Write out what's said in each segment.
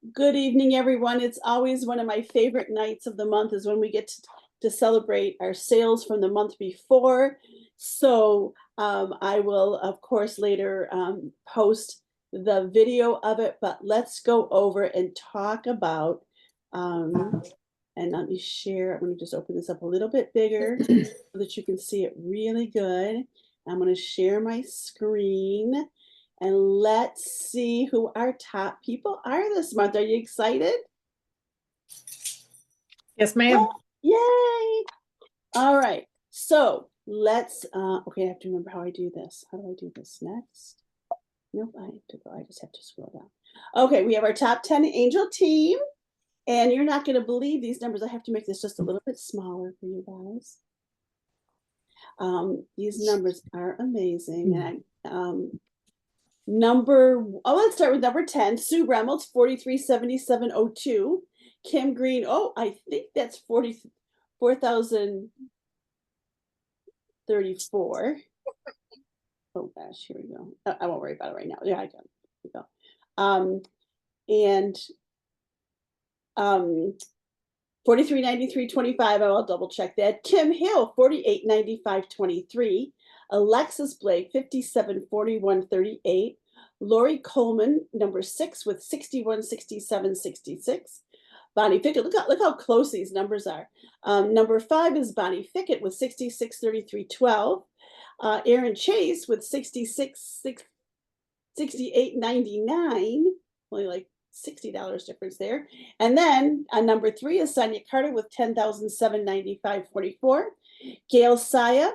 Good evening, everyone. It's always one of my favorite nights of the month is when we get to celebrate our sales from the month before. So I will, of course, later post the video of it, but let's go over and talk about, and let me share. I'm going to just open this up a little bit bigger so that you can see it really good. I'm going to share my screen. And let's see who our top people are this month. Are you excited? Yes, ma'am. Yay! All right. So let's, okay, I have to remember how I do this. How do I do this next? Nope, I have to go. I just have to scroll down. Okay, we have our top 10 angel team. And you're not going to believe these numbers. I have to make this just a little bit smaller for you guys. These numbers are amazing. And let's start with number 10, Sue Reynolds, 437702. Kim Green, I think that's 44,034. Oh gosh, here we go. I won't worry about it right now. Yeah, I got it. Here we go. And 439325, I will double check that. Kim Hill, 489523. Alexis Blake, 574138. Lori Coleman, number 6 with 616766. Bonnie Fickett, look how close these numbers are. Number 5 is Bonnie Fickett with 663312. Aaron Chase with 6899, only like $60 difference there. And then on number 3 is Sonia Carter with 10,795.44. Gail Saya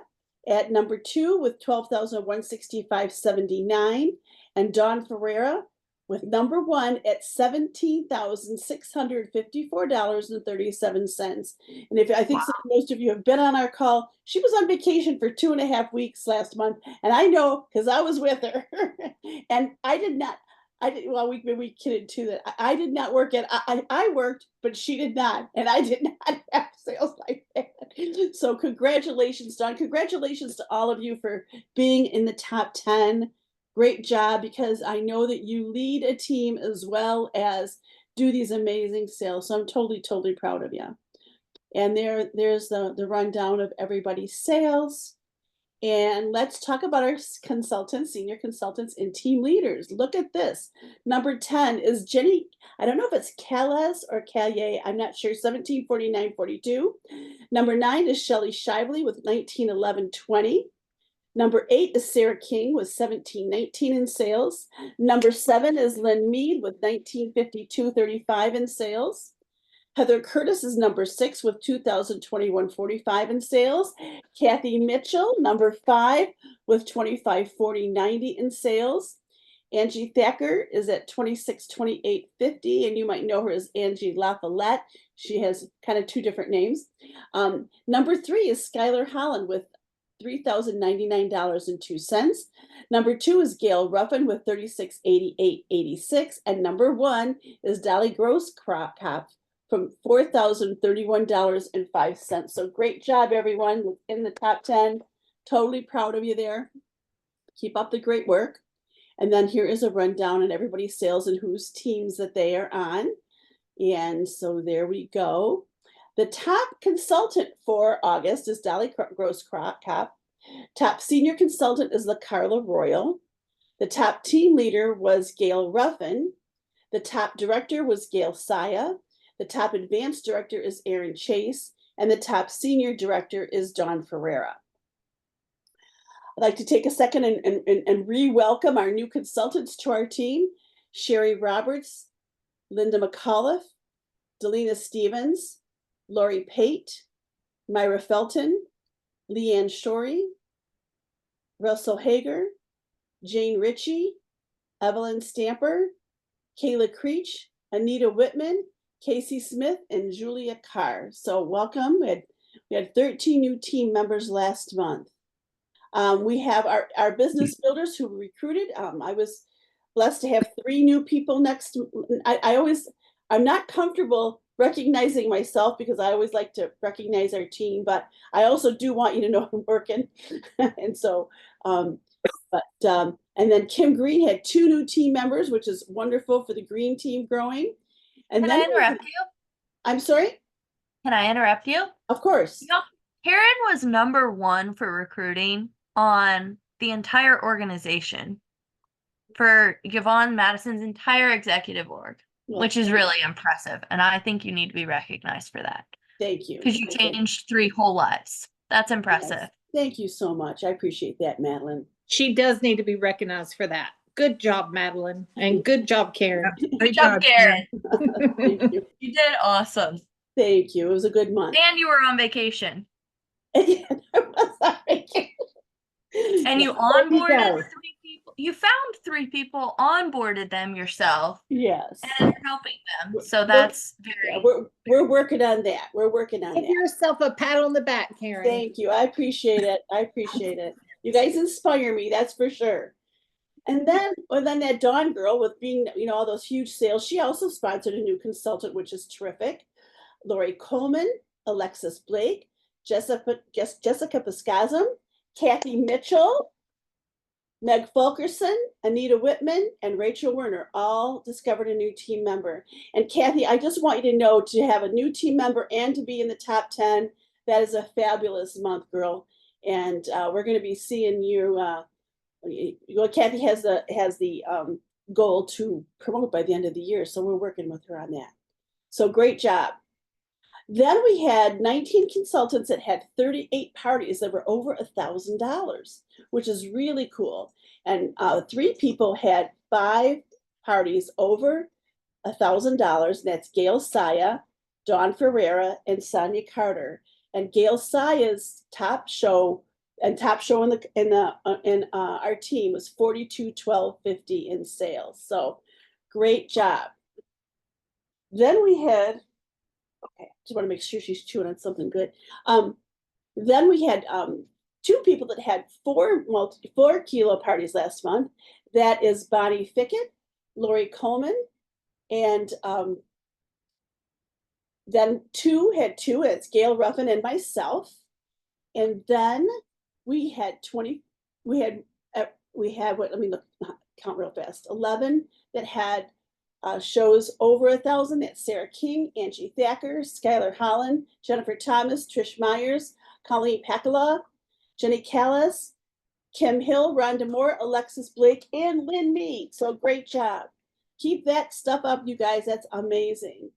at number 2 with 12,165.79. And Dawn Ferreira with number 1 at $17,654.37. And if I think most of you have been on our call, she was on vacation for 2.5 weeks last month, and I know because I was with her. And well, we kidded too that I did not work I worked, but she did not, and I did not have sales like that. So congratulations, Dawn. Congratulations to all of you for being in the top 10. Great job, because I know that you lead a team as well as do these amazing sales. So I'm totally proud of you. And there's the rundown of everybody's sales. And let's talk about our consultants, senior consultants, and team leaders. Look at this. Number 10 is Jenny. I don't know if it's Calais or Calais. I'm not sure. 1749.42. Number 9 is Shelly Shively with 1911.20. Number 8 is Sarah King with 1719 in sales. Number 7 is Lynn Mead with 1952.35 in sales. Heather Curtis is number 6 with 2021.45 in sales. Kathy Mitchell, number 5 with 2540.90 in sales. Angie Thacker is at 2628.50, and you might know her as Angie LaFollette. She has kind of 2 different names. Number 3 is Skylar Holland with $3,099.02. Number 2 is Gail Ruffin with $3688.86, and number 1 is Dolly Grosscroft from $4,031.05. So great job, everyone, in the top 10. Totally proud of you there. Keep up the great work. And then here is a rundown on everybody's sales and whose teams that they are on. And so there we go. The top consultant for August is Dolly Grosscroft. Top senior consultant is LaCarla Royal. The top team leader was Gail Ruffin. The top director was Gail Saya. The top advanced director is Aaron Chase. And the top senior director is Dawn Ferreira. I'd like to take a second and re-welcome our new consultants to our team. Sherry Roberts, Linda McAuliffe, Delina Stevens, Lori Pate, Myra Felton, Leanne Shorey, Russell Hager, Jane Ritchie, Evelyn Stamper, Kayla Creech, Anita Whitman, Casey Smith, and Julia Carr. So welcome. We had 13 new team members last month. We have our business builders who recruited. I was blessed to have 3 new people next. I'm not comfortable recognizing myself because I always like to recognize our team, but I also do want you to know I'm working. And so, and then Kim Green had 2 new team members, which is wonderful for the green team growing. And Can then I interrupt you? I'm sorry? Can I interrupt you? Of course. You know, Karen was #1 for recruiting on the entire organization for Yvonne Madison's entire executive org, Well, which is really impressive. And I think you need to be recognized for that thank you. because you changed 3 whole lives. That's impressive. Yes. Thank you so much. I appreciate that, Madeline. She does need to be recognized for that. Good job, Madeline. And good job, Karen. Good job, Karen. Thank you. You did awesome. Thank you. It was a good month. And you were on vacation. And you onboarded 3 people. You found 3 people, onboarded them yourself, Yes. and you're helping them. So that's Yeah, very. we're working on that. We're working on Give that. yourself a pat on the back, Karen. Thank you. I appreciate it. I appreciate it. You guys inspire me, that's for sure. And then, that Dawn girl with being, all those huge sales, she also sponsored a new consultant, which is terrific. Lori Coleman, Alexis Blake, Jessica Piscasm, Kathy Mitchell, Meg Fulkerson, Anita Whitman, and Rachel Werner all discovered a new team member. And Kathy, I just want you to know, to have a new team member and to be in the top 10, that is a fabulous month, girl. And we're going to be seeing you. Kathy has the goal to promote by the end of the year, so we're working with her on that. So great job. Then we had 19 consultants that had 38 parties that were over $1,000, which is really cool. And 3 people had 5 parties over $1,000. That's Gail Saya, Dawn Ferreira, and Sonia Carter. And Gail Saya's top show in our team was 42,1250 in sales. So great job. Then we had, okay, just want to make sure she's chewing on something good. Then we had 2 people that had 4 kilo parties last month. That is Bonnie Fickett, Lori Coleman, and then 2 had 2. It's Gail Ruffin and myself. And then we had 20. We had what? Let me look, count real fast. 11 that had shows over 1,000. That's Sarah King, Angie Thacker, Skylar Holland, Jennifer Thomas, Trish Myers, Colleen Pakala, Jenny Callis, Kim Hill, Rhonda Moore, Alexis Blake, and Lynn Mead. So great job. Keep that stuff up, you guys. That's amazing.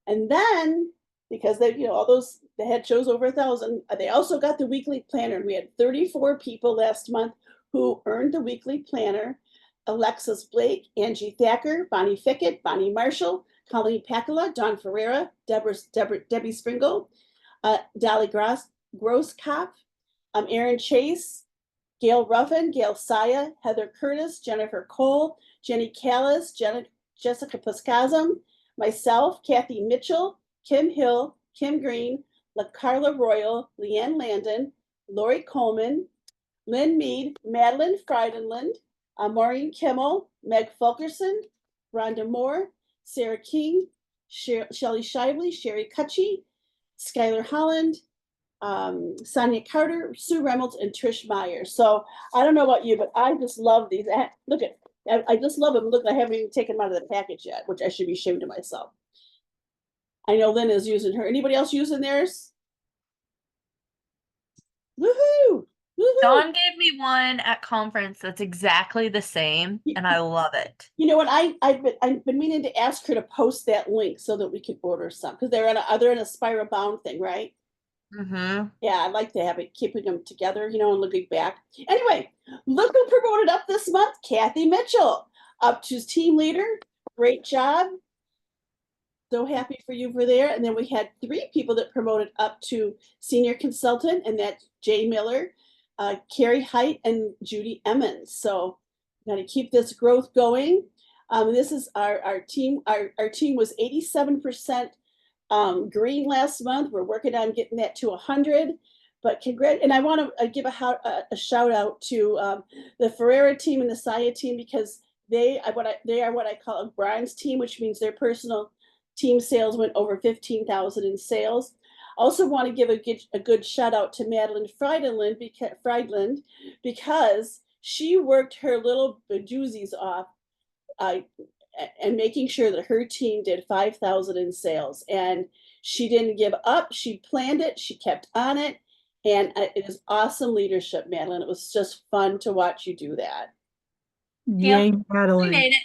And then, because they, all those that had shows over 1,000, they also got the weekly planner. And we had 34 people last month who earned the weekly planner. Alexis Blake, Angie Thacker, Bonnie Fickett, Bonnie Marshall, Colleen Pakala, Dawn Ferreira, Debbie Springle, Dolly Grosskopf, Aaron Chase, Gail Ruffin, Gail Saya, Heather Curtis, Jennifer Cole, Jenny Callis, Jessica Piscasm, myself, Kathy Mitchell, Kim Hill, Kim Green, LaCarla Royal, Leanne Landon, Lori Coleman, Lynn Mead, Madeline Frydenland, Maureen Kimmel, Meg Fulkerson, Rhonda Moore, Sarah King, Shelley Shively, Sherry Cutchy, Skylar Holland, Sonia Carter, Sue Reynolds, and Trish Myers. So I don't know about you, but I just love these. Look at, I just love them. Look, I haven't even taken them out of the package yet, which I should be ashamed of myself. I know Lynn is using her. Anybody else using theirs? Woohoo! Woohoo! Dawn gave me one at conference that's exactly the same, and I love it. You know what? I've been meaning to ask her to post that link so that we can order some, because they're in a spiral bound thing, right? Mm-hmm. Yeah, I'd like to have it, keeping them together, and looking back. Anyway, look who promoted up this month, Kathy Mitchell, up to team leader. Great job. So happy for you for there. And then we had 3 people that promoted up to senior consultant, and that's Jay Miller, Carrie Height, and Judy Emmons. So got to keep this growth going. This is our team. Our team was 87% green last month. We're working on getting that to 100. But congrats, and I want to give a shout out to the Ferreira team and the Saya team, because they are what I call a bronze team, which means their personal team sales went over 15,000 in sales. Also want to give a good shout out to Madeline Friedland because she worked her little bejewsies off and making sure that her team did 5,000 in sales. And she didn't give up. She planned it. She kept on it. And it is awesome leadership, Madeline. It was just fun to watch you do that. Yay, We Madeline. made it.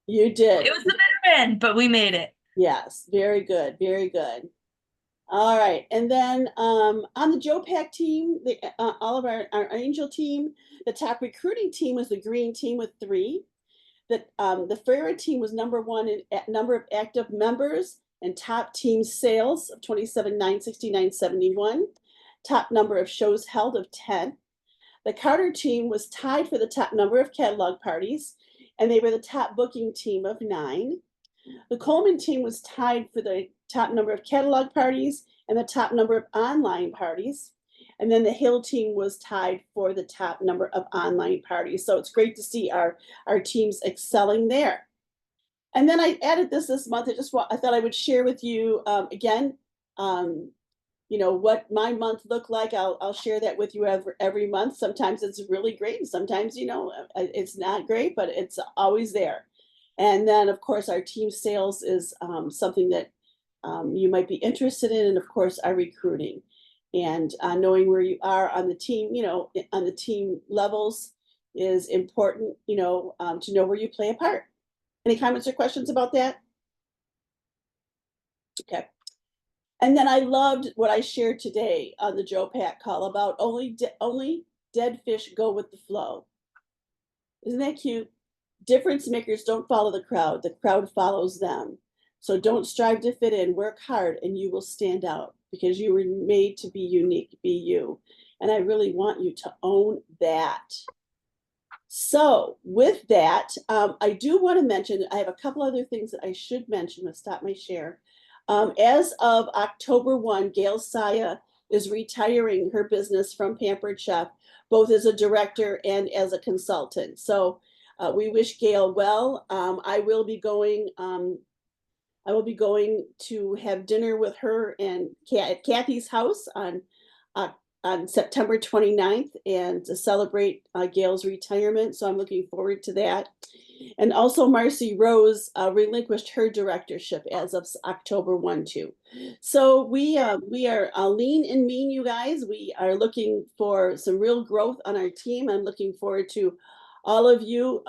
You did. It was the bitter end, but we made it. Yes, very good, very good. All right, and then on the Joe Pack team, all of our Angel team, the top recruiting team was the green team with 3. The Farah team was number 1 in number of active members and top team sales of 27,969.71. Top number of shows held of 10. The Carter team was tied for the top number of catalog parties, and they were the top booking team of 9. The Coleman team was tied for the top number of catalog parties and the top number of online parties. And then the Hill team was tied for the top number of online parties. So it's great to see our teams excelling there. And then I added this month. I thought I would share with you again, you know, what my month looked like. I'll share that with you every month. Sometimes it's really great, and sometimes, you know, it's not great, but it's always there. And then, of course, our team sales is something that you might be interested in, and of course, our recruiting. And knowing where you are on the team, you know, on the team levels is important, you know, to know where you play a part. Any comments or questions about that? Okay. And then I loved what I shared today on the Joe Pack call about only dead fish go with the flow. Isn't that cute? Difference makers don't follow the crowd follows them. So don't strive to fit in, work hard, and you will stand out because you were made to be unique, be you. And I really want you to own that. So with that, I do want to mention, I have a couple other things that I should mention. Let's stop my share. As of October 1, Gail Saya is retiring her business from Pampered Chef, both as a director and as a consultant. So we wish Gail well. I will be going to have dinner with her and at Kathy's house on September 29th and to celebrate Gail's retirement. So I'm looking forward to that. And also Marcy Rose relinquished her directorship as of October 1 too. So we are lean and mean, you guys. We are looking for some real growth on our team. I'm looking forward to all of you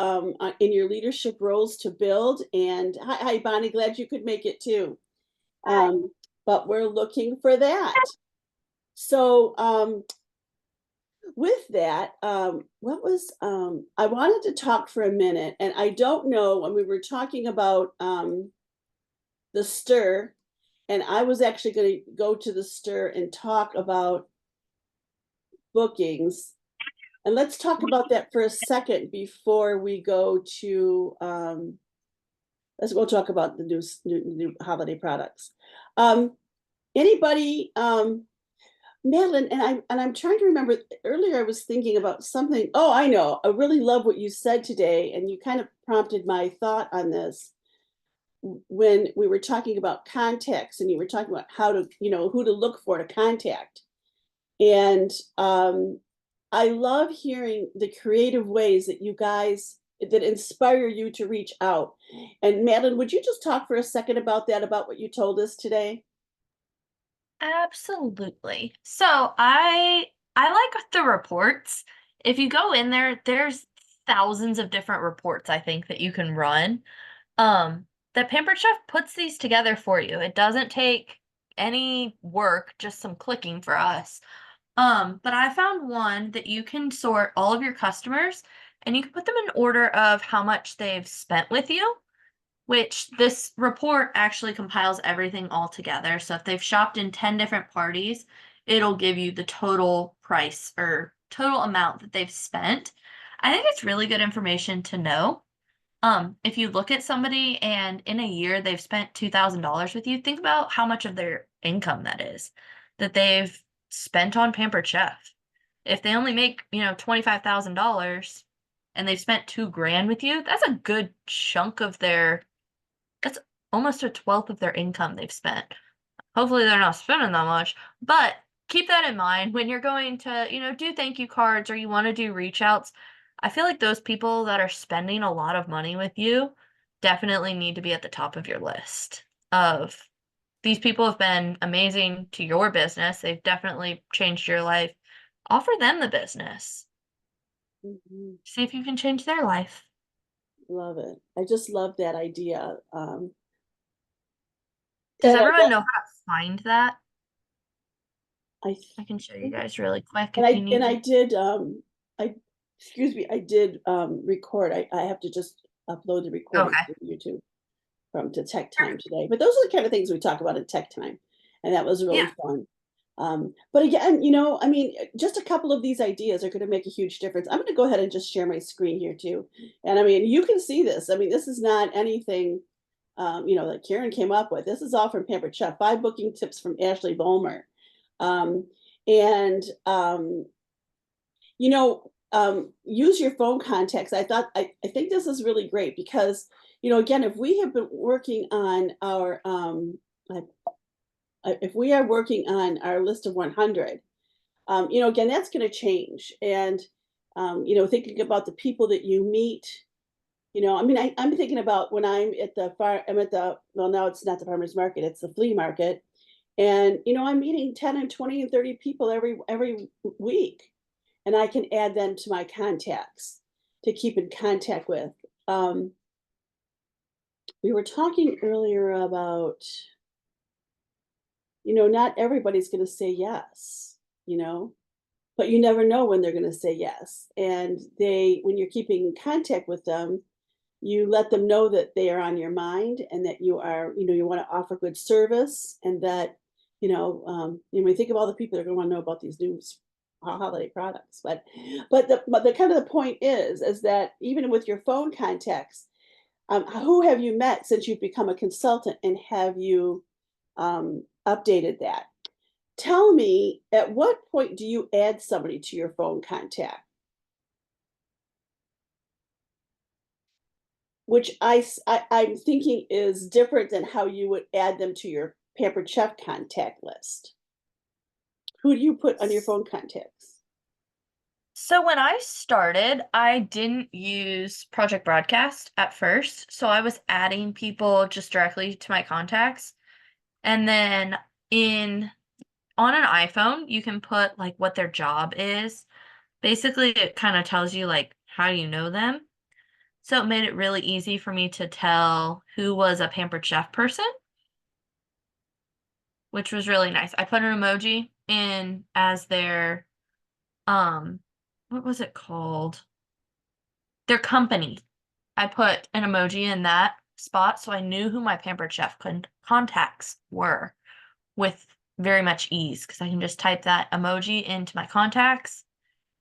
in your leadership roles to build. And hi, Bonnie, glad you could make it too. But we're looking for that. So with that, I wanted to talk for a minute, and I don't know, when we were talking about the stir, and I was actually going to go to the stir and talk about bookings. And let's talk about that for a second before we go to, let's go talk about the new holiday products. Anybody, Madeline, and I'm trying to remember, earlier I was thinking about something. Oh, I know. I really love what you said today, and you kind of prompted my thought on this when we were talking about contacts, and you were talking about how to, you know, who to look for to contact. And I love hearing the creative ways that you guys, that inspire you to reach out. And Madeline, would you just talk for a second about that, about what you told us today? Absolutely. So I like the reports. If you go in there, there's thousands of different reports I think that you can run. That Pampered Chef puts these together for you. It doesn't take any work, just some clicking for us. But I found one that you can sort all of your customers and you can put them in order of how much they've spent with you, which this report actually compiles everything all together. So if they've shopped in 10 different parties, it'll give you the total price or total amount that they've spent. I think it's really good information to know. If you look at somebody and in a year they've spent $2,000 with you, think about how much of their income that is that they've spent on Pampered Chef. If they only make, you know, $25,000 and they've spent $2,000 with you, that's a good chunk of that's almost 1/12 of their income they've spent. Hopefully they're not spending that much, but keep that in mind when you're going to, you know, do thank you cards or you want to do reach outs. I feel like those people that are spending a lot of money with you, definitely need to be at the top of your list of these people have been amazing to your business. They've definitely changed your life. Offer them the business. Mhm. See if you can change their life. Love it. I just love that idea. Does And I everyone love, know how to find that? I I can show you think, guys really quick and if you need I to. did, I, excuse me, I did, record. I have to just upload the recording Okay. to YouTube from to Tech Time today. But those are the kind of things we talk about in Tech Time, and that was Yeah. really fun. But again, I mean, just a couple of these ideas are going to make a huge difference. I'm going to go ahead and just share my screen here too. And I mean, you can see this. I mean, this is not anything, that Karen came up with. This is all from Pampered Chef. 5 booking tips from Ashley Volmer. Um, and use your phone contacts. I think this is really great because, again, if we have been working on our if we are working on our list of 100, again, that's going to change. And, thinking about the people that you meet, I mean, I'm thinking about when I'm at the, well, now it's not the farmer's market, it's the flea market. And, I'm meeting 10 and 20 and 30 people every week. And I can add them to my contacts to keep in contact with. Um, we were talking earlier about, not everybody's going to say yes, you know, but you never know when they're going to say yes. And when you're keeping in contact with them, you let them know that they are on your mind and that you want to offer good service and that, when you think of all the people that are going to want to know about these new holiday products. But the kind of the point is that even with your phone contacts, who have you met since you've become a consultant and have you updated that? Tell me, at what point do you add somebody to your phone contact? Which I'm thinking is different than how you would add them to your Pampered Chef contact list. Who do you put on your phone contacts? So when I started, I didn't use Project Broadcast at first. So I was adding people just directly to my contacts. And then in on an iPhone, you can put like what their job is. Basically, it kind of tells you like how you know them. So it made it really easy for me to tell who was a Pampered Chef person, which was really nice. I put an emoji in as their what was it called? Their company. I put an emoji in that spot so I knew who my Pampered Chef contacts were with very much ease because I can just type that emoji into my contacts.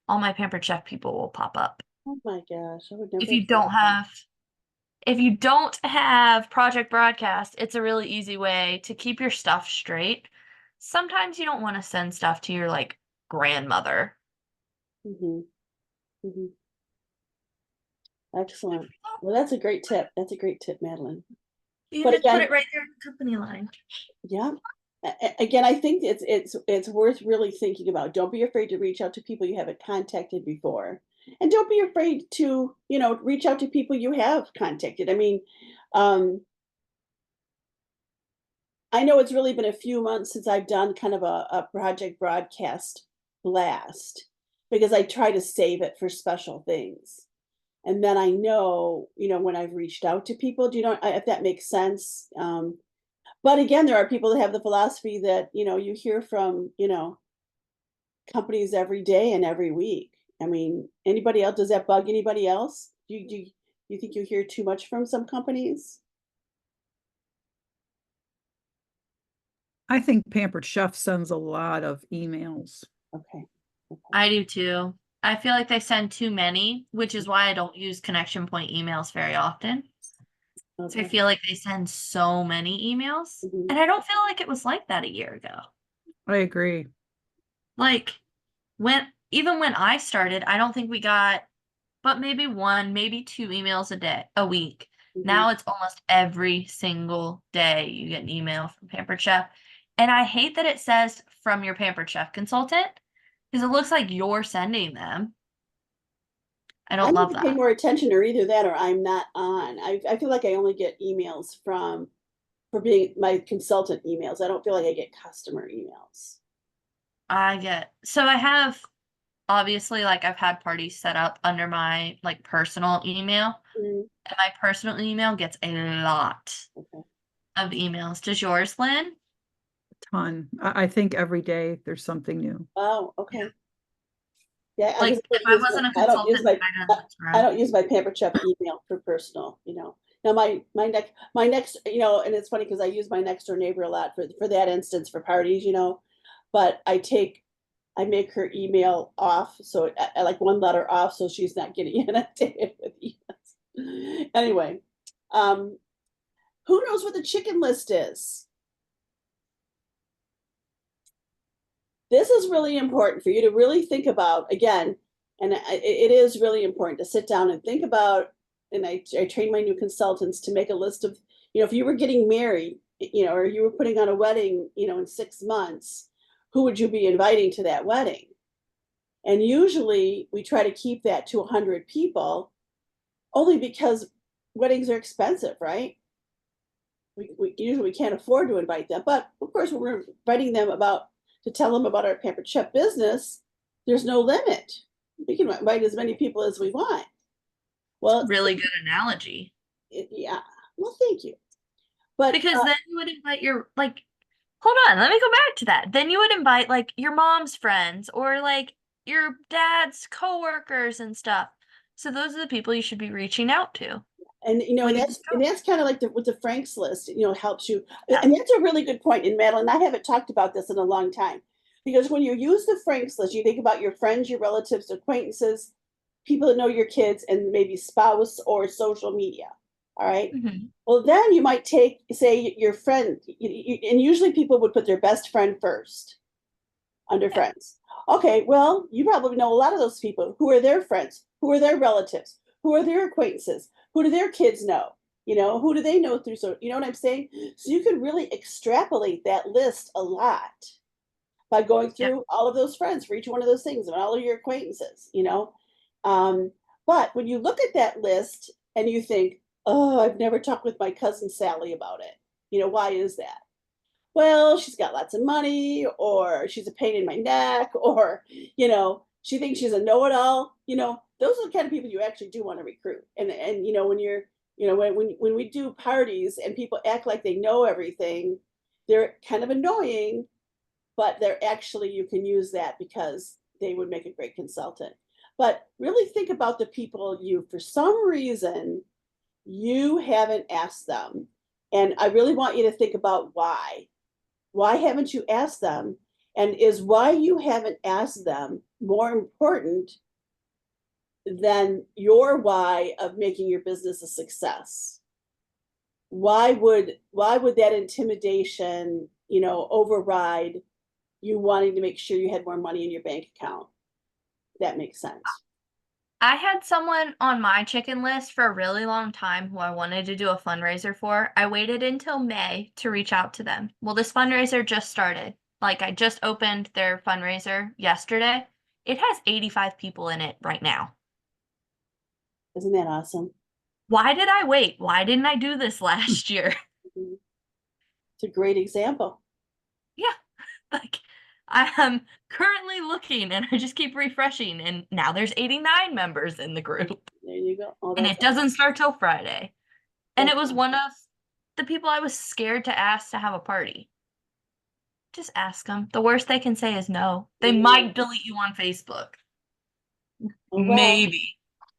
All my Pampered Chef people will pop up. Oh my gosh, I would If never you have thought don't that. have if you don't have Project Broadcast, it's a really easy way to keep your stuff straight. Sometimes you don't want to send stuff to your like grandmother. Hmm. Hmm. Excellent. Well, that's a great tip. That's a great tip, Madeline. You But just put again, it right there in the company line. yeah. Again, I think it's worth really thinking about. Don't be afraid to reach out to people you haven't contacted before, and don't be afraid to reach out to people you have contacted. I mean, um, I know it's really been a few months since I've done kind of a project broadcast blast because I try to save it for special things. And then I know, when I've reached out to people. Do you know if that makes sense? But again, there are people that have the philosophy that, you hear from, companies every day and every week. I mean, anybody else, does that bug anybody else? Do you think you hear too much from some companies? I think Pampered Chef sends a lot of emails. Okay. Okay. I do too. I feel like they send too many, which is why I don't use connection point emails very often. So I Okay. feel like they send so many emails. Mhm. And I don't feel like it was like that a year ago. I agree. Like even when I started, I don't think we got but maybe one, maybe two emails a week. Mhm. Now it's almost every single day you get an email from Pampered Chef. And I hate that it says from your Pampered Chef consultant because it looks like you're sending them. I I don't need love to pay that. more attention, or either that or I'm not on. I feel like I only get emails for being my consultant emails. I don't feel like I get customer emails. So I have obviously like I've had parties set up under my like personal email, Mm, and my personal email gets a lot okay. of emails. Does yours, Lynn? Ton. I think every day there's something new. Oh, okay. Yeah, I guess Like if I wasn't a I don't use consultant, I'd I I unsubscribe. don't use my Pampered Chef email for personal, you know. Now my next, you know, and it's funny because I use my next door neighbor a lot for that instance for parties, you know. But I make her email off, so I like one letter off, so she's not getting inundated with emails. Anyway, um, who knows what the chicken list is? This is really important for you to really think about again, and it is really important to sit down and think about. And I train my new consultants to make a list of, you know, if you were getting married, you know, or you were putting on a wedding, you know, in 6 months, who would you be inviting to that wedding? And usually we try to keep that to 100 people, only because weddings are expensive, right? We usually can't afford to invite them, but of course, when we're inviting them about to tell them about our Pampered Chef business, there's no limit. We can invite as many people as we want. Well, Really good analogy. yeah. Well, thank you. But Because then you would invite your like hold on, let me go back to that. Then you would invite like your mom's friends or like your dad's coworkers and stuff. So those are the people you should be reaching out to. and you know, When you just and go. that's kind of like with the Franks list, you know, helps you. Yeah. And that's a really good point. And Madeline, I haven't talked about this in a long time. Because when you use the Franks list, you think about your friends, your relatives, acquaintances, people that know your kids, and maybe spouse or social media. All right. Mhm. Well, then you might take, say, your friend, and usually people would put their best friend first under Yeah. friends. Okay, well, you probably know a lot of those people. Who are their friends? Who are their relatives? Who are their acquaintances? Who do their kids know? You know, who do they know through? So, you know what I'm saying? So you can really extrapolate that list a lot by going Yeah. through all of those friends for each one of those things and all of your acquaintances, you know. Um, but when you look at that list and you think, oh, I've never talked with my cousin Sally about it, you know, why is that? Well, she's got lots of money, or she's a pain in my neck, or, you know, she thinks she's a know-it-all. You know, those are the kind of people you actually do want to recruit. And you know, when you're, you know, when we do parties and people act like they know everything, they're kind of annoying, but they're actually, you can use that because they would make a great consultant. But really think about the people you, for some reason, you haven't asked them. And I really want you to think about why. Why haven't you asked them? And is why you haven't asked them more important than your why of making your business a success? Why would that intimidation, you know, override you wanting to make sure you had more money in your bank account? That makes sense. I had someone on my chicken list for a really long time who I wanted to do a fundraiser for. I waited until May to reach out to them. Well, this fundraiser just started. Like, I just opened their fundraiser yesterday. It has 85 people in it right now. Isn't that awesome? Why did I wait? Why didn't I do this last year? Mhm. It's a great example. Yeah, like I am currently looking and I just keep refreshing, and now there's 89 members in the group, There you go. Oh, and that's it doesn't start till Friday. And it that's was one of the people I was scared to ask to have a party. Just ask them. The worst they can say is no. They yeah. might delete you on Facebook. Oh well. Maybe.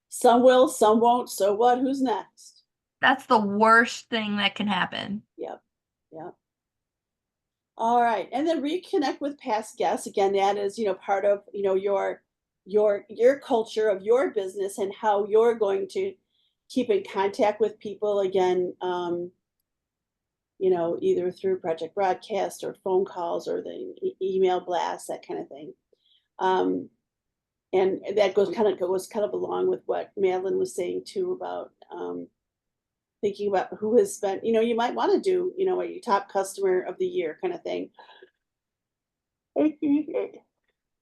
Some will, some won't. So what? Who's next? That's the worst thing that can happen. Yep. Yep. All right. And then reconnect with past guests. Again, that is, you know, part of, you know, your culture of your business and how you're going to keep in contact with people again, you know, either through project broadcast or phone calls or the email blasts, that kind of thing. Um, and that goes kind of along with what Madeline was saying too about thinking about who has spent, you know, you might want to do, you know, a top customer of the year kind of thing.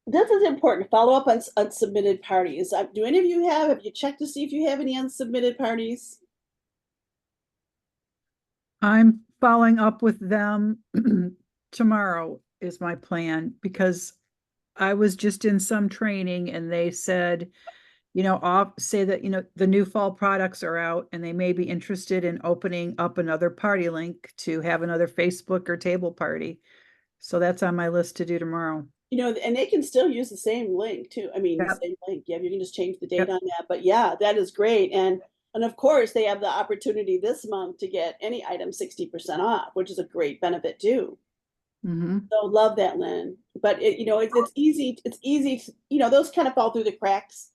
This is important. Follow up on unsubmitted parties. Do any of you have you checked to see if you have any unsubmitted parties? I'm following up with them tomorrow is my plan, because I was just in some training and they said, say that, the new fall products are out and they may be interested in opening up another party link to have another Facebook or table party. So that's on my list to do tomorrow. And they can still use the same link too. I mean, the Yep. same link. Yeah, you can just change the date Yep. on that. But yeah, that is great. And of course, they have the opportunity this month to get any item 60% off, which is a great benefit too. Mm-hmm. So love that, Lynn. But it's easy. It's easy. Those kind of fall through the cracks,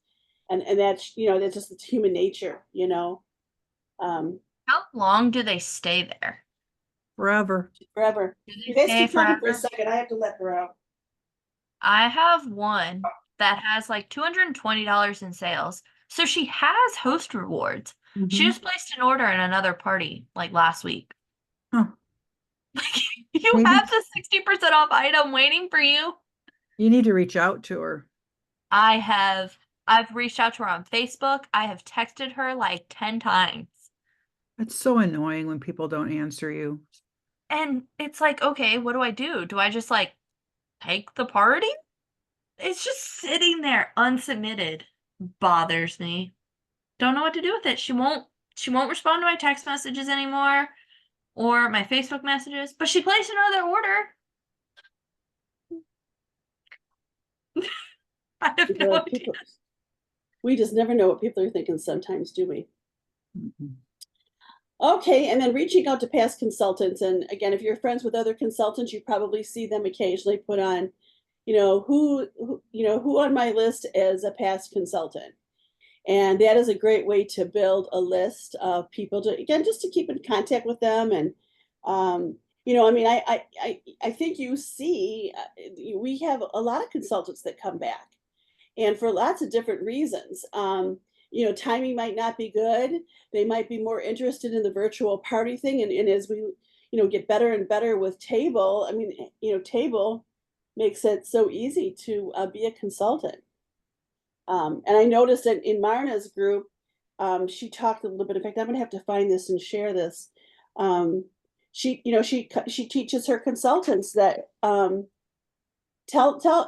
and that's that's just it's human nature. Um, How long do they stay there? Forever. forever. Do You they guys stay keep talking for a forever? second. I have to let her out. I have one that has like $220 in sales. So she has host rewards. She Mhm. just placed an order in another party like last week. Oh, You Maybe- have the 60% off item waiting for you. you need to reach out to her. I've reached out to her on Facebook. I have texted her like 10 times. It's so annoying when people don't answer you. And it's like, okay, what do I do? Do I just like take the party? It's just sitting there unsubmitted. Bothers me. Don't know what to do with it. She won't respond to my text messages anymore or my Facebook messages, but she placed another order. I have no idea. We just never know what people are thinking sometimes, do we? Mhm. Okay, and then reaching out to past consultants. And again, if you're friends with other consultants, you probably see them occasionally put on, who on my list as a past consultant. And that is a great way to build a list of people to, again, just to keep in contact with them. And, I mean, I think you see, we have a lot of consultants that come back and for lots of different reasons. Timing might not be good. They might be more interested in the virtual party thing. And as we, get better and better with Table, I mean, Table makes it so easy to be a consultant. And I noticed that in Marna's group, she talked a little bit. In fact, I'm going to have to find this and share this. She teaches her consultants that tell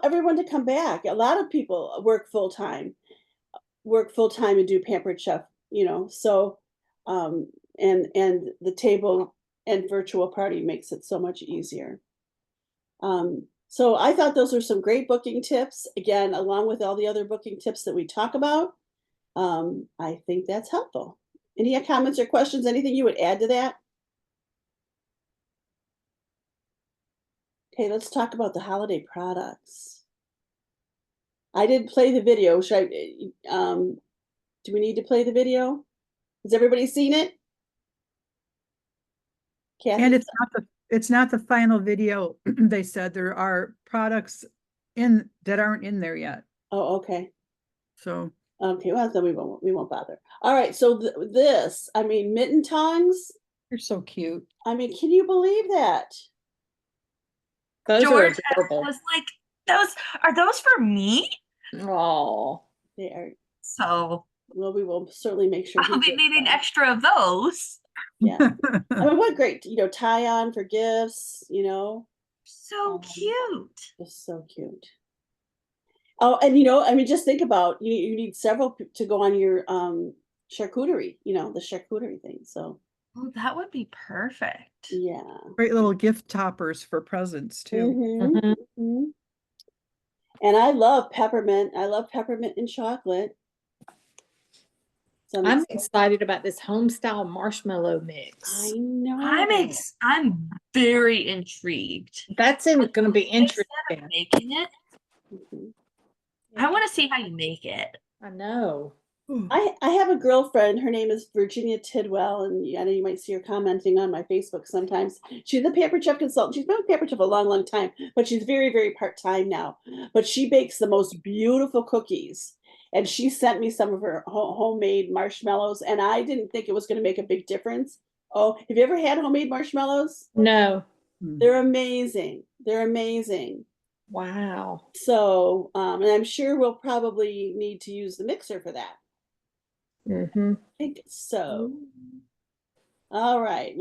everyone to come back. A lot of people work full time and do Pampered Chef. So and the Table and virtual party makes it so much easier. So I thought those are some great booking tips. Again, along with all the other booking tips that we talk about, I think that's helpful. Any comments or questions? Anything you would add to that? Okay, let's talk about the holiday products. I did play the video. Do we need to play the video? Has everybody seen it? Kathy? And it's not the final video. They said there are products that aren't in there yet. Oh, okay. So Okay, well then we won't bother. All right, so I mean, mitten tongs. they're so cute. I mean, can you believe that? Those George are adorable. was like, are those for me? Oh, They are. So Well, we will certainly make sure. I'll he be gets needing them. extra of those. Yeah. I mean, what great, tie on for gifts, So cute. just so cute. Oh, and I mean, just think about you need several to go on your charcuterie, the charcuterie thing. So Oh, that would be perfect. yeah. Great little gift toppers for presents too. Mhm, mhm. And I love peppermint. I love peppermint and chocolate. So I'm excited about this homestyle marshmallow mix. I know. I'm very intrigued. That's going to be Instead of interesting. making it, Mhm. I want to see how you make it. I know. I have a girlfriend. Her name is Virginia Tidwell, and I know you might see her commenting on my Facebook sometimes. She's a Pampered Chef consultant. She's been with Pampered Chef a long, long time, but she's very, very part-time now. But she bakes the most beautiful cookies, and she sent me some of her homemade marshmallows, and I didn't think it was going to make a big difference. Oh, have you ever had homemade marshmallows? No. They're amazing. They're amazing. Wow. So, and I'm sure we'll probably need to use the mixer for that. Mm-hmm. I think so. All right,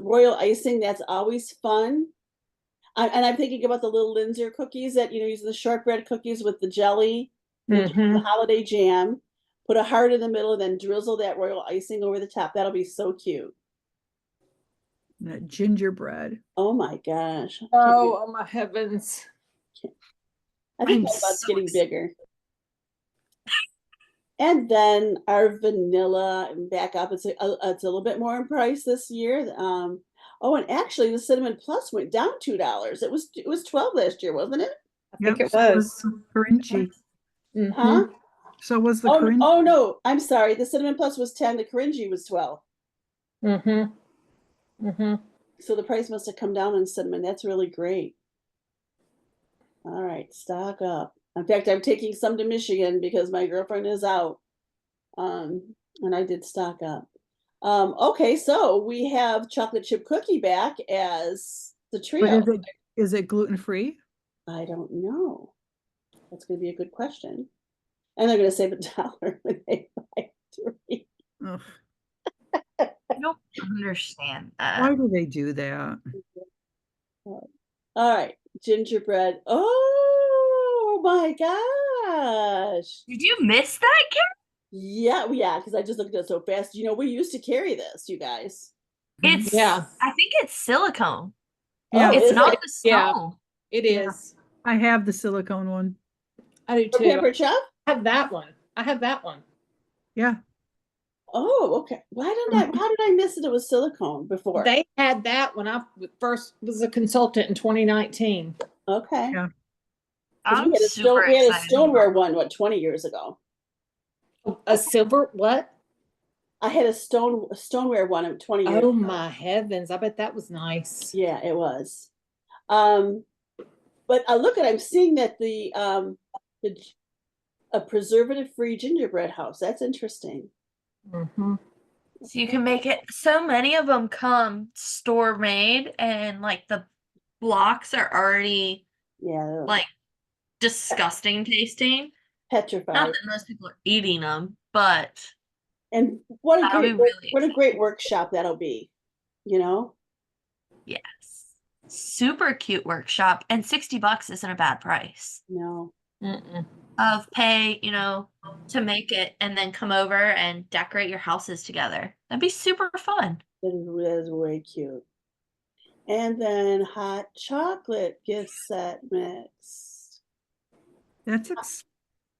royal icing. That's always fun. And I'm thinking about the little Linzer cookies that, using the shortbread cookies with the jelly, the Mm-hmm. holiday jam. Put a heart in the middle, then drizzle that royal icing over the top. That'll be so cute. That gingerbread. Oh my gosh. Oh my heavens. I think I'm my butt's so getting excited. bigger. And then our vanilla back up. It's a little bit more in price this year. Oh, and actually the Cinnamon Plus went down $2. It was 12 last year, wasn't it? I think it so was. the Corinchi. Mhm. Huh? So was the Oh, Corinchi. oh no, I'm sorry. The Cinnamon Plus was 10, the Corinji was 12. Mm-hmm. Mm-hmm. So the price must have come down on cinnamon. That's really great. All right, stock up. In fact, I'm taking some to Michigan because my girlfriend is out. And I did stock up. Okay, so we have chocolate chip cookie back as the But trio. is it gluten free? I don't know. That's going to be a good question. And they're going to save $1 when they buy 3. Ugh, I don't understand that. why do they do that? All right, gingerbread. Oh my gosh. Did you miss that, Karen? Yeah, because I just looked at it so fast. We used to carry this, you guys. It's Yeah. I think it's silicone. Yeah, Oh, It's is not it? the Yeah. stone. It Yeah. is. I have the silicone one. I do For too. Pampered Chef? I have that one. I have that one. Yeah. Oh, okay. How did I miss it? It was silicone before. They had that when I first was a consultant in 2019. Okay. Yeah. 'Cause I'm super we had a excited. stoneware one, 20 years ago? A silver what? I had a stoneware one 20 years Oh ago. my heavens. I bet that was nice. Yeah, it was. But I'm seeing that a preservative-free gingerbread house. That's interesting. Mm-hmm. So you can make it. So many of them come store made, and like the blocks are already Yeah, like disgusting tasting. Not petrified. that most people are eating them, but And what a that'll be really great workshop that'll be, you know? yes, super cute workshop, and $60 isn't a bad price No, Mm-mm. of pay, to make it and then come over and decorate your houses together. That'd be super fun. that is way cute. And then hot chocolate gift set mix. That's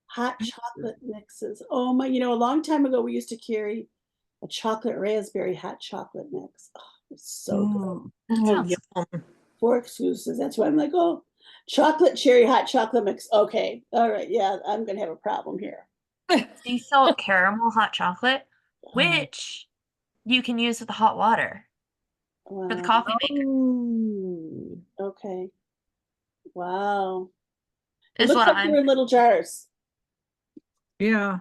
Hot chocolate mixes. Oh my, a long time ago we used to carry a chocolate raspberry hot chocolate mix. Oh, it's so good. That sounds Yum. 4 exclusives. That's why I'm like, oh, chocolate cherry hot chocolate mix. Okay. All right. Yeah, I'm gonna have a problem here. sea salt caramel hot chocolate, which you can use with the hot water for the Wow. coffee maker. Ooh, okay. Wow. It Is looks what like I'm. they're in little jars. yeah.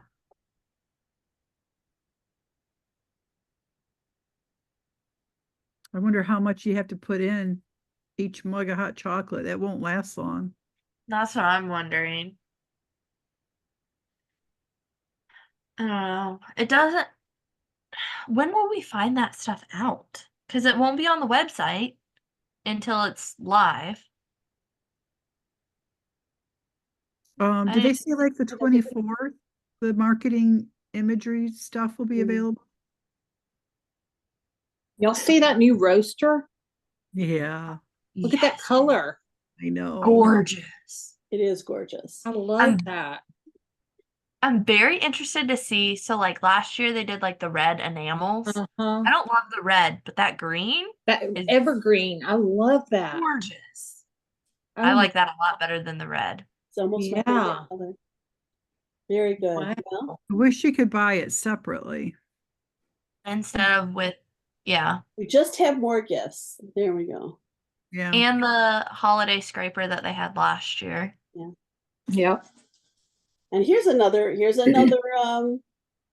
I wonder how much you have to put in each mug of hot chocolate. That won't last long. That's what I'm wondering. I don't know. It doesn't. When will we find that stuff out? Because it won't be on the website until it's live. I Did they didn't- say like the 24th, the marketing imagery stuff will be Mm. available? Y'all see that new roaster? Yeah, Look at that Yes. color. I know. Gorgeous. It is gorgeous. I love I'm- that. I'm very interested to see. So, like last year, they did like the red enamels. Uh-huh. I don't love the red, but that green That is evergreen. I love that. gorgeous. Oh I my- like that a lot better than the red. It's almost my Yeah. favorite color. Very good. Wow. Well, I wish you could buy it separately. Instead of with, yeah. we just have more gifts. There we go. Yeah. And the holiday scraper that they had last year. Yep. And here's another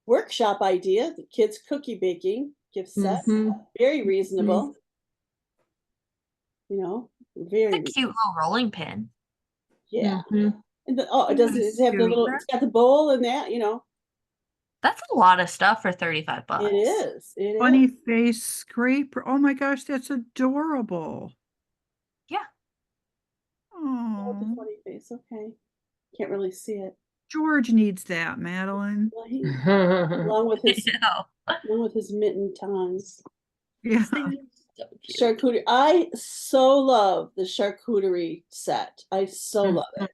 workshop idea, the kids cookie baking gift set. Mhm. Very reasonable. Very It's a cute little rolling pin. Yeah. Mhm. And oh, does it have the little, it's got the bowl and that, That's a lot of stuff for 35 bucks. it is, it Funny is. face scraper. Oh my gosh, that's adorable. Yeah. Oh, it's a Oh, funny face, okay. Can't really see it. George needs that, Madeline. Well, along with his, know. along with his mitten tongues. Yeah. So cute. Charcuterie, I so love the charcuterie set. I so love it.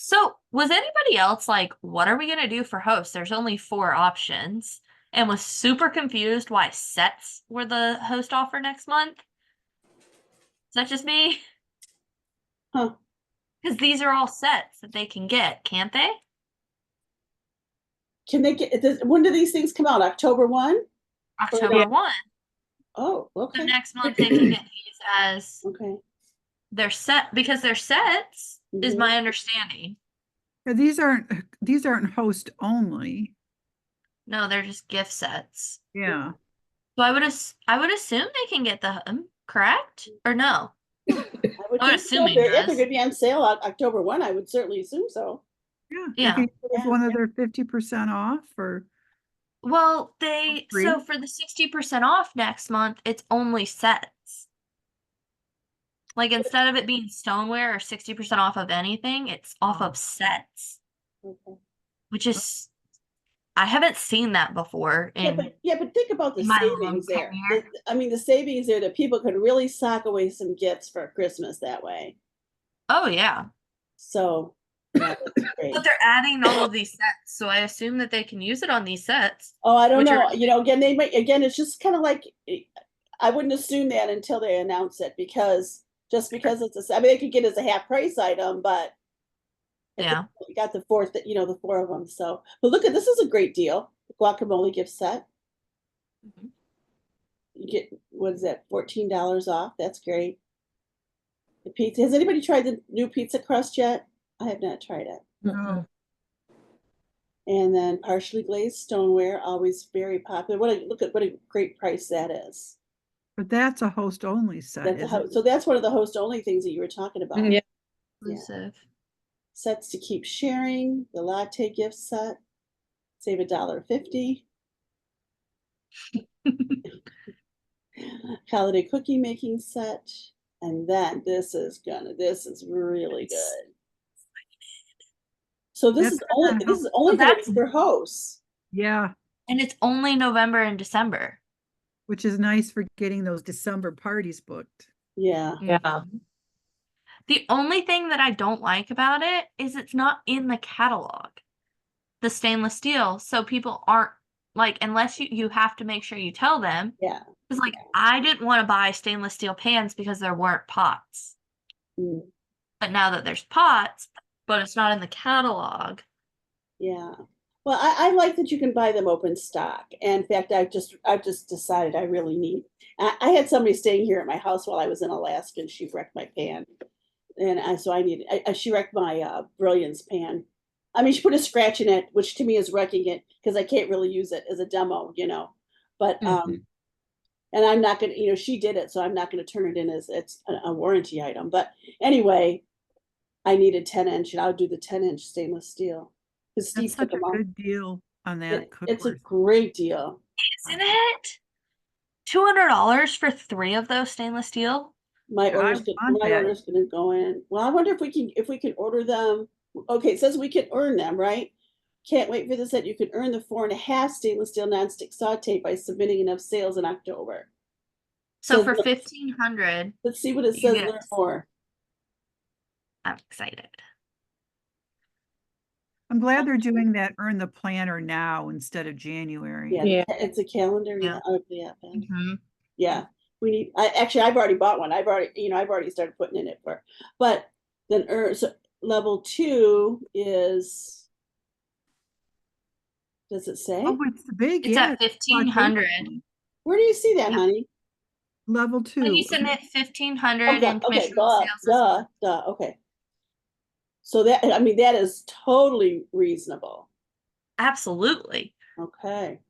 So, was anybody else like, what are we going to do for hosts? There's only 4 options, and was super confused why sets were the host offer next month? Is that just me? Huh. Because these are all sets that they can get, can't they? Can they get, when do these things come out? October 1? October 1. Oh, So okay, next month they can get these as okay. their set, because they're sets, is Mhm. my understanding. Yeah, these aren't host only. No, they're just gift sets. Yeah. So I would assume they can get them, correct? Or no? I would I'm think so. assuming If they're yes. gonna be on sale on October 1, I would certainly assume so. Yeah. Yeah. You can get it as Yeah. one of their 50% off or Well, they free? so for the 60% off next month, it's only sets. Like instead of it being stoneware or 60% off of anything, it's off of sets, Okay. which is I haven't seen that before in Yeah, but think about the my long savings there. tenure. I mean, the savings there that people could really sock away some gifts for Christmas that way. Oh yeah. So, yeah, that's great. But they're adding all of these sets, so I assume that they can use it on these sets. Oh, I don't which know. are- Again, it's just kind of like, I wouldn't assume that until they announce it because because I mean, they could get it as a half price item, but at this Yeah. point, you got the fourth, the 4 of them. So, but look this is a great deal. The guacamole gift set. Mhm. You get, what is that, $14 off? That's great. The pizza. Has anybody tried the new pizza crust yet? I have not tried it. no. And then partially glazed stoneware, always very popular. Look at what a great price that is. But that's a host only set, That's isn't it? so that's one of the host only things that you were talking about. Yeah. Exclusive. Sets to keep sharing, the latte gift set, save $1.50. Holiday cookie making set, and then this is really good. So this That's is only gonna this is only gonna that's- be for hosts. Yeah, And it's only November and December. which is nice for getting those December parties booked. Yeah. Yeah. The only thing that I don't like about it is it's not in the catalog, the stainless steel. So people aren't like, unless you have to make sure you tell them. Yeah. It's like, I didn't want to buy stainless steel pans because there weren't pots. Mm, But now that there's pots, but it's not in the catalog. yeah. Well, I like that you can buy them open stock. And in fact, I've just decided I really need. I had somebody staying here at my house while I was in Alaska, and she wrecked my pan, and so I needed. She wrecked my Brilliance pan. I mean, she put a scratch in it, which to me is wrecking it because I can't really use it as a demo, But and I'm not gonna, she did it, so I'm not gonna turn it in as it's a warranty item. But anyway, I needed 10-inch, and I'll do the 10-inch stainless steel. Because Steve That's such took a them all. good deal on that It's a cookware. great deal. Isn't it? $200 for 3 of those stainless steel? My I order's want that. gonna go in. Well, I wonder if we can order them. Okay, it says we can earn them, right? Can't wait for this set. You can earn the 4.5 stainless steel nonstick saute by submitting enough sales in October. So Says for look- 1,500, Let's see what it you says. get- Learn more. I'm excited. I'm glad they're doing that earn the planner now instead of January. Yeah, Yeah. it's a calendar. Yeah. Yeah. Mhm. Yeah, we need. I've already bought one. I've already started putting in it for. But then, so level 2 is. Does it say? Oh, it's the big, It's yeah. at 1,500. Where do you see that, Yeah. honey? Level When you 2. submit 1,500 in Okay, commission sales. okay. So that is totally reasonable. Absolutely. Okay.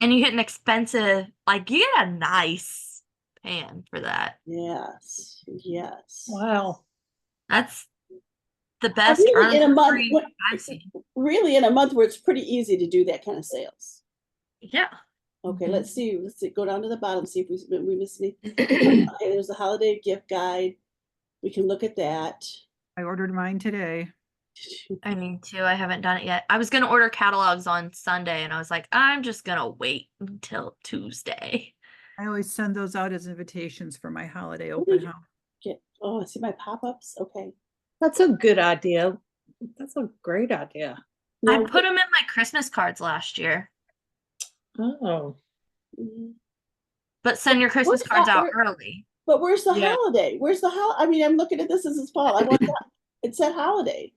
And you get an expensive, like you get a nice pan for that. Yes. Wow. That's the best really, in a month, free I've seen. really in a month where it's pretty easy to do that kind of sales. Yeah. Okay, Mhm. let's see. Go down to the bottom, see if we missed any. Okay, there's a holiday gift guide. We can look at that. I ordered mine today. I need to. I haven't done it yet. I was gonna order catalogs on Sunday, and I was like, I'm just gonna wait until Tuesday. I always send those out as invitations for my holiday What open did you house. get? Oh, I see my pop-ups. Okay. That's a good idea. That's a great idea. I Now, put them in my Christmas cards last year, Oh, mhm. but send your Christmas Where's cards that? out early. But where's the Yeah. holiday? Where's the I mean, I'm looking at this as fall. I want that. It said holiday.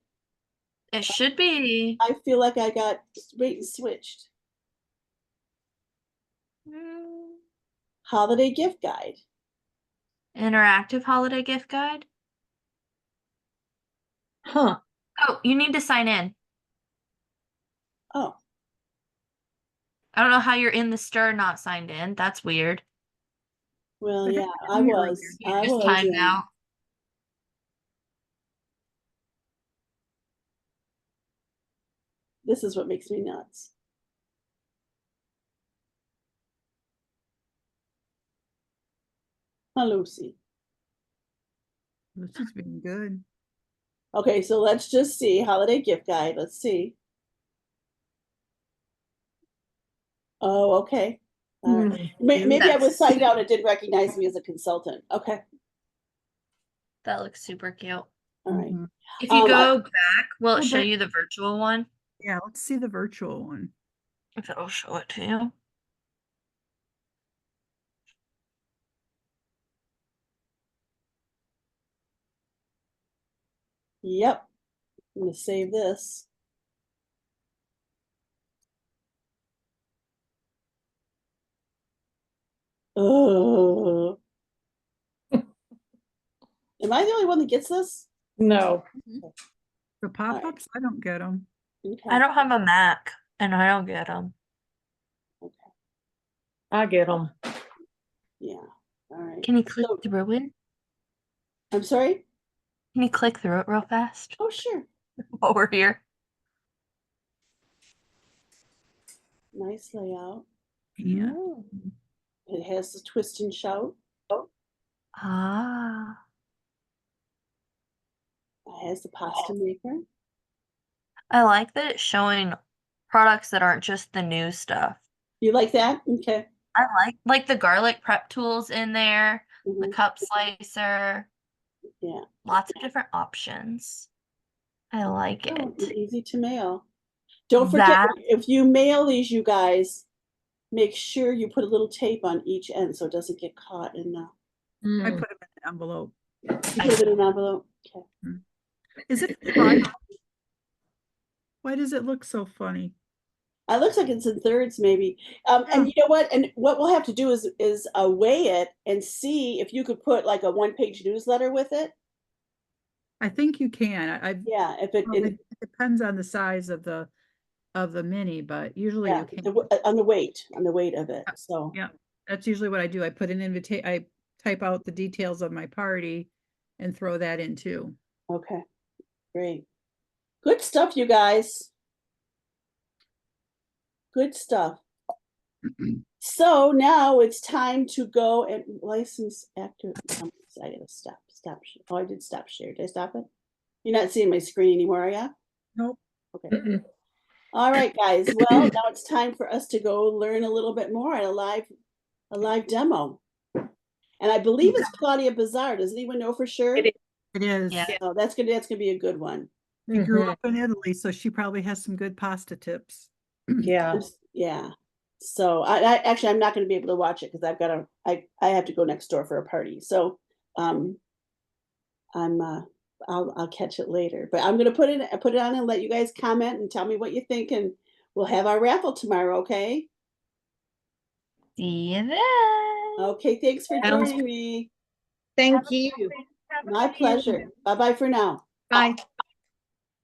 It should be I feel like I got bait and switched. Holiday gift guide. interactive holiday gift guide. huh. Oh, you need to sign in. Oh, I don't know how you're in the stir not signed in. That's weird. well, But yeah, how I can you was. read You I just was. timed out. This is what makes me nuts. Huh, Lucy. Lucy's been good. Okay, so let's just see holiday gift guide. Let's see. Oh, okay. All right. Hmm. Maybe I was That's- signed out. It didn't recognize me as a consultant. Okay. That looks super cute. All right. Mhm. If you go back, will it Go show back. you the virtual one? Yeah, let's see the virtual one. If it'll show it to you. Yep. I'm gonna save this. Oh. Am I the only one that gets this? No, The pop-ups, I don't get them. Okay. I don't have a Mac, and I don't get them. Okay. I get them. Yeah. All right. Can you click So, through it? I'm sorry? Can you click through it real fast Oh, sure. while we're here? Nice layout. Yeah. It has the twist and shout. Ah. It has the pasta maker. I like that it's showing products that aren't just the new stuff. You like that? Okay. I like the garlic prep tools in there, the Mhm. cup slicer, Yeah. lots of different options. I like Oh, it. and easy to mail. Don't forget, That if you mail these, you guys, make sure you put a little tape on each end so it doesn't get caught in the. I Mm. put them in an envelope. You put it in an envelope. Okay. Is it funny? Why does it look so funny? It looks like it's in thirds, maybe. And you know what? And what we'll have to do is weigh it and see if you could put like a one-page newsletter with it. I think you can. Yeah, if it, Well, it depends on the size of the mini, but usually yeah, you can. on the weight of it. So Yeah, that's usually what I do. I put an I type out the details of my party and throw that in too. okay, great, good stuff, you guys. Good stuff. So now it's time to go and license actor. I gotta stop. Oh, I did stop share. Did I stop it? You're not seeing my screen anymore, are ya? Nope. Okay. Mm-mm. All right, guys. Well, now it's time for us to go learn a little bit more at a live demo. And I believe it's Claudia Bazar. Does anyone know for sure? It is. It is. Yeah. Oh, that's gonna be a good one. She grew Mhm. up in Italy, so she probably has some good pasta tips. Yeah. Yeah. So I actually I'm not going to be able to watch it because I have to go next door for a party. So I'm I'll catch it later. But I'm going to put it on and let you guys comment and tell me what you think, and we'll have our raffle tomorrow. Okay. See you then. Okay. Thanks for Sounds joining me. Thank you. My pleasure. Bye bye for now. Bye.